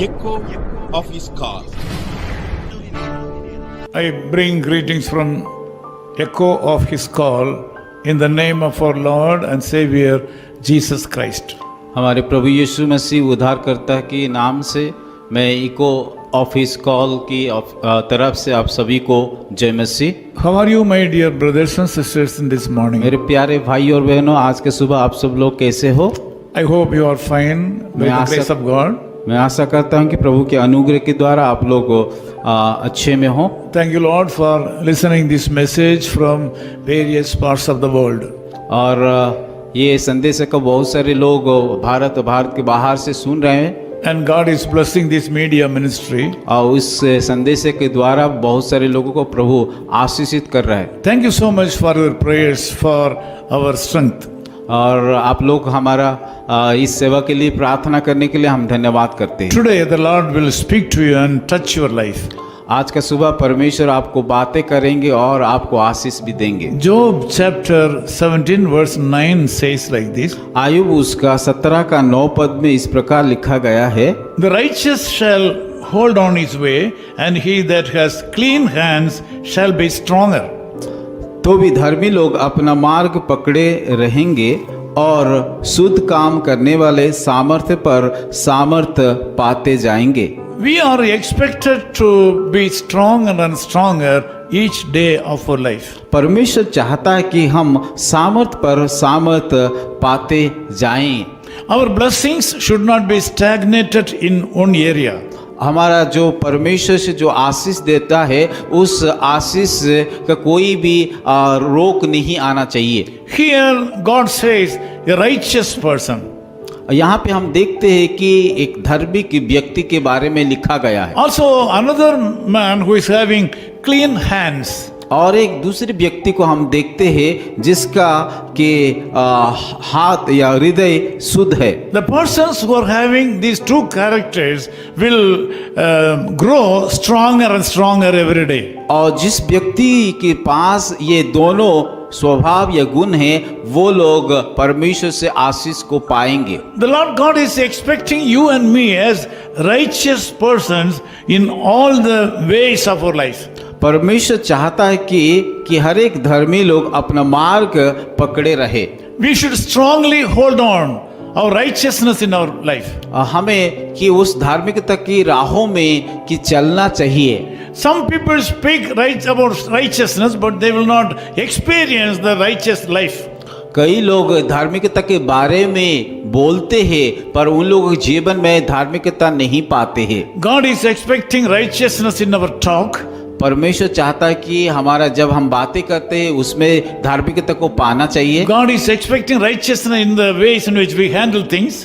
echo of his call. I bring greetings from echo of his call in the name of our Lord and Savior Jesus Christ. हमारे प्रभु यीशु मसीह उद्धारकर्ता के नाम से मैं eco of his call की तरफ से आप सभी को जय मसीह। How are you, my dear brothers and sisters, in this morning? मेरे प्यारे भाई और बहनों, आज के सुबह आप सब लोग कैसे हो? I hope you are fine by the grace of God. मैं आशा करता हूं कि प्रभु के अनुग्रह के द्वारा आप लोग अच्छे में हो। Thank you, Lord, for listening this message from various parts of the world. और ये संदेश को बहुत सारे लोग भारत के बाहर से सुन रहे हैं And God is blessing this media ministry. और उस संदेश के द्वारा बहुत सारे लोगों को प्रभु आशीषित कर रहा है। Thank you so much for your prayers for our strength. और आप लोग हमारा इस सेवा के लिए प्रार्थना करने के लिए हम धन्यवाद करते हैं। Today the Lord will speak to you and touch your life. आज का सुबह परमेश्वर आपको बातें करेंगे और आपको आशीष भी देंगे। Job chapter 17 verse 9 says like this. Ayub उसका 17 का 9 पद में इस प्रकार लिखा गया है, The righteous shall hold on his way, and he that has clean hands shall be stronger. तो भी धर्मी लोग अपना मार्ग पकड़े रहेंगे और शुद्ध काम करने वाले सामर्थ्य पर सामर्थ्य पाते जाएंगे। We are expected to be stronger and stronger each day of our life. परमेश्वर चाहता है कि हम सामर्थ्य पर सामर्थ्य पाते जाएं। Our blessings should not be stagnated in one area. हमारा जो परमेश्वर से जो आशीष देता है उस आशीष का कोई भी रोक नहीं आना चाहिए। Here God says a righteous person. यहाँ पे हम देखते हैं कि एक धार्मिक व्यक्ति के बारे में लिखा गया है। Also another man who is having clean hands. और एक दूसरे व्यक्ति को हम देखते हैं जिसका के हाथ या हृदय शुद्ध है। The persons who are having these two characters will grow stronger and stronger every day. और जिस व्यक्ति के पास ये दोनों स्वभाव या गुण है वो लोग परमेश्वर से आशीष को पाएंगे। The Lord God is expecting you and me as righteous persons in all the ways of our life. परमेश्वर चाहता है कि हर एक धर्मी लोग अपना मार्ग पकड़े रहे। We should strongly hold on our righteousness in our life. हमें कि उस धार्मिकता की राहों में कि चलना चाहिए। Some people speak right about righteousness, but they will not experience the righteous life. कई लोग धार्मिकता के बारे में बोलते हैं पर उन लोगों के जीवन में धार्मिकता नहीं पाते हैं। God is expecting righteousness in our talk. परमेश्वर चाहता है कि हमारा जब हम बातें करते हैं उसमें धार्मिकता को पाना चाहिए। God is expecting righteousness in the ways in which we handle things.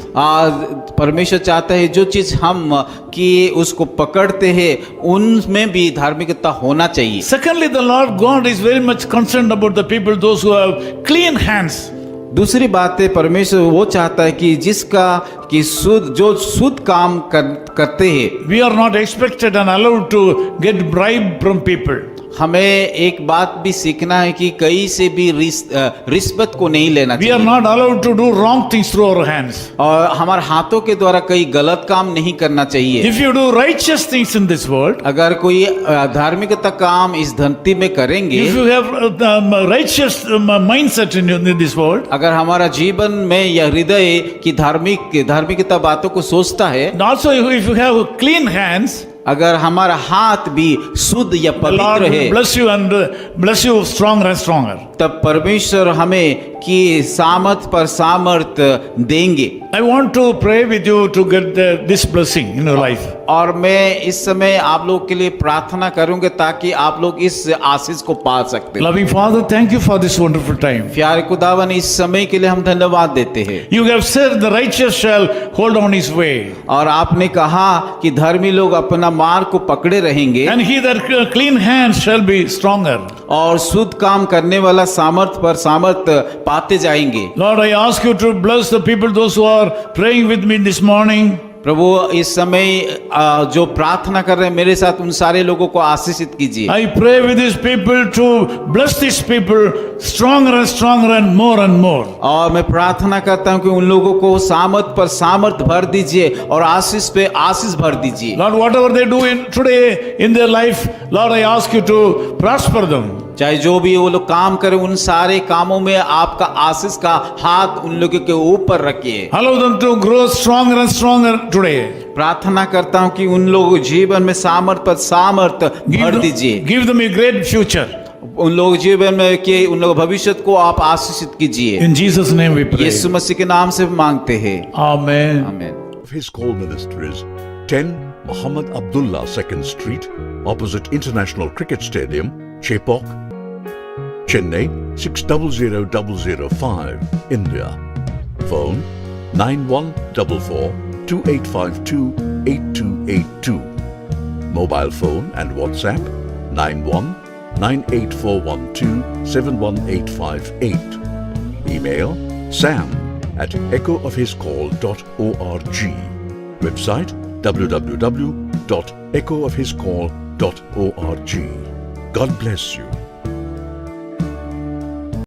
परमेश्वर चाहता है जो चीज हम कि उसको पकड़ते हैं उनमें भी धार्मिकता होना चाहिए। Secondly, the Lord God is very much concerned about the people, those who have clean hands. दूसरी बात है परमेश्वर वो चाहता है कि जिसका कि शुद्ध काम करते हैं। We are not expected and allowed to get bribe from people. हमें एक बात भी सीखना है कि कहीं से भी रिश्वत को नहीं लेना चाहिए। We are not allowed to do wrong things through our hands. और हमारे हाथों के द्वारा कई गलत काम नहीं करना चाहिए। If you do righteous things in this world, अगर कोई धार्मिकता काम इस धरती में करेंगे, if you have righteous mindset in this world, अगर हमारा जीवन में यह हृदय की धार्मिकता बातों को सोचता है, and also if you have clean hands, अगर हमारा हाथ भी शुद्ध या पवित्र है, bless you and bless you stronger and stronger. तब परमेश्वर हमें कि सामर्थ पर सामर्थ देंगे। I want to pray with you to get this blessing in your life. और मैं इस समय आप लोग के लिए प्रार्थना करूंगा ताकि आप लोग इस आशीष को पा सकते हैं। Loving Father, thank you for this wonderful time. प्यारे खुदावन, इस समय के लिए हम धन्यवाद देते हैं। You have said the righteous shall hold on his way. और आपने कहा कि धर्मी लोग अपना मार्ग को पकड़े रहेंगे And he that clean hands shall be stronger. और शुद्ध काम करने वाला सामर्थ पर सामर्थ पाते जाएंगे। Lord, I ask you to bless the people, those who are praying with me this morning. प्रभु इस समय जो प्रार्थना कर रहे हैं मेरे साथ उन सारे लोगों को आशीषित कीजिए। I pray with these people to bless these people stronger and stronger and more. और मैं प्रार्थना करता हूं कि उन लोगों को सामर्थ पर सामर्थ भर दीजिए और आशीष पे आशीष भर दीजिए। Lord, whatever they do today in their life, Lord, I ask you to prosper them. चाहे जो भी वो लोग काम करें उन सारे कामों में आपका आशीष का हाथ उन लोगों के ऊपर रखिए। Allow them to grow stronger and stronger today. प्रार्थना करता हूं कि उन लोगों जीवन में सामर्थ पर सामर्थ भर दीजिए। Give them a great future. उन लोग जीवन में कि उन लोग भविष्य को आप आशीषित कीजिए। In Jesus' name we pray. यीशु मसीह के नाम से मांगते हैं। Amen. आमीन। His call ministries 10 Muhammad Abdullah 2nd Street, opposite International Cricket Stadium, Chepauk, Chennai 600005, India. Phone 9144 2852 8282. Mobile phone and WhatsApp 91 98412 71858. Email sam@echoofhiscall.org. Website www.echoofhiscall.org. God bless you.